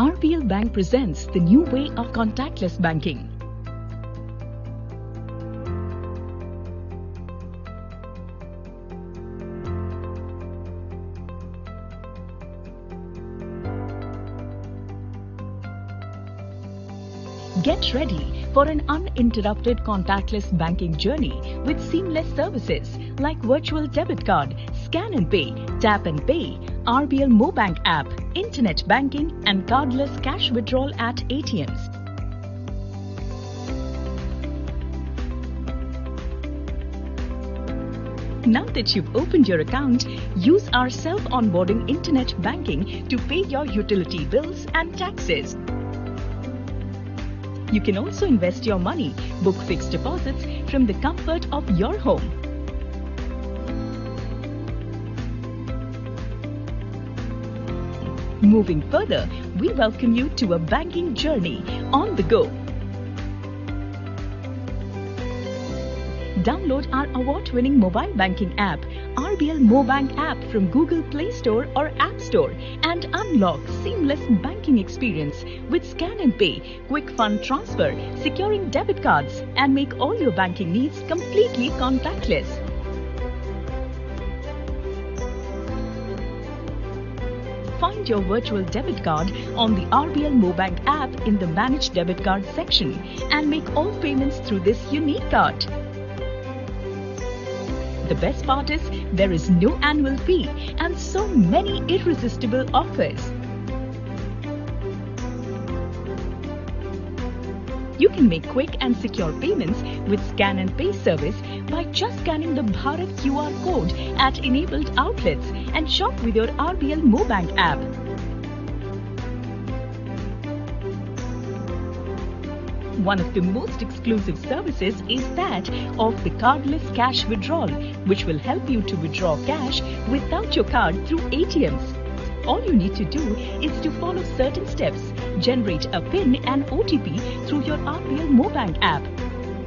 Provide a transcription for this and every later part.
RBL Bank presents the new way of contactless banking. Get ready for an uninterrupted contactless banking journey with seamless services like virtual debit card, scan and pay, tap and pay, RBL Bank app, internet banking and cardless cash withdrawal at ATMs. Now that you've opened your account, use our self-onboarding internet banking to pay your utility bills and taxes. You can also invest your money, book fixed deposits from the comfort of your home. Moving further, we welcome you to a banking journey on the go. Download our award-winning mobile banking app, RBL Bank app from Google Play Store or App Store and unlock seamless banking experience with scan and pay, quick fund transfer, securing debit cards and make all your banking needs completely contactless. Find your virtual debit card on the RBL Bank app in the Manage Debit Card section and make all payments through this unique card. The best part is there is no annual fee and so many irresistible offers. You can make quick and secure payments with Scan and Pay service by just scanning the Bharat QR code at enabled outlets and shop with your RBL Bank app. One of the most exclusive services is that of the Cardless Cash Withdrawal, which will help you to withdraw cash without your card through ATMs. All you need to do is to follow certain steps, generate a PIN and OTP through your RBL Bank app.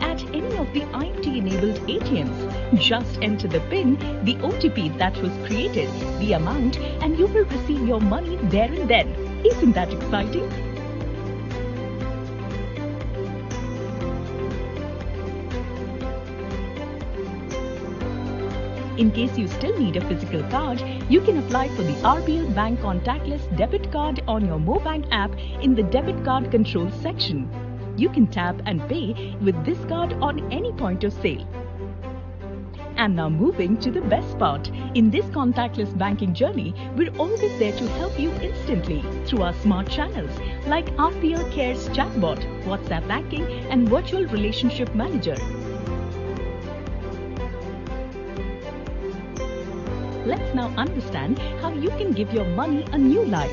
At any of the IMT-enabled ATMs, just enter the PIN, the OTP that was created, the amount, and you will receive your money there and then. Isn't that exciting? In case you still need a physical card, you can apply for the RBL Bank Contactless Debit Card on your MoBank app in the Debit Card Controls section. You can tap and pay with this card on any point of sale. And now moving to the best part. In this contactless banking journey, we're always there to help you instantly through our smart channels like RBL Cares Chatbot, WhatsApp Banking and Virtual Relationship Manager. Let's now understand how you can give your money a new life.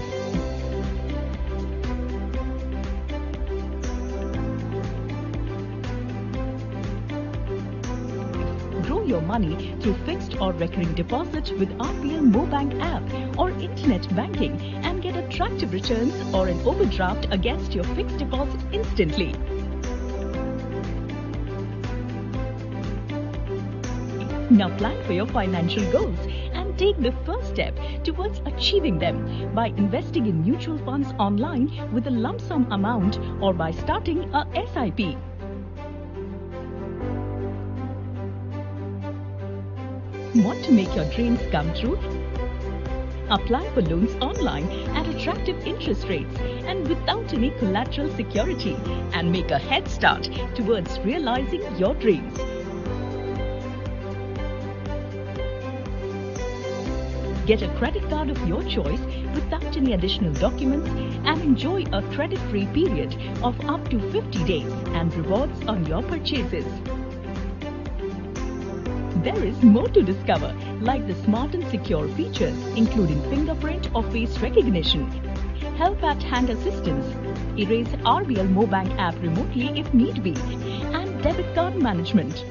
Grow your money through fixed or recurring deposits with RBL Bank app or internet banking and get attractive returns or an overdraft against your fixed deposit instantly. Now plan for your financial goals and take the first step towards achieving them by investing in mutual funds online with a lump sum amount or by starting a SIP. Want to make your dreams come true? Apply for loans online at attractive interest rates and without any collateral security and make a head start towards realizing your dreams. Get a credit card of your choice without any additional documents and enjoy a credit-free period of up to 50 days and rewards on your purchases. There is more to discover, like the smart and secure features including fingerprint or face recognition, help at hand assistance, erase RBL Bank app remotely if need be, and debit card management.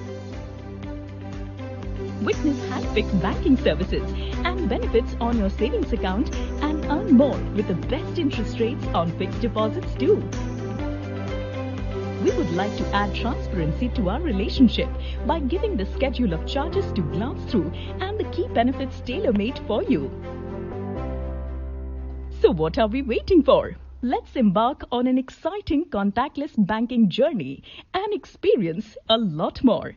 Witness hand-picked banking services and benefits on your savings account and earn more with the best interest rates on fixed deposits too. We would like to add transparency to our relationship by giving the schedule of charges to glance through and the key benefits tailor-made for you. So what are we waiting for? Let's embark on an exciting contactless banking journey and experience a lot more.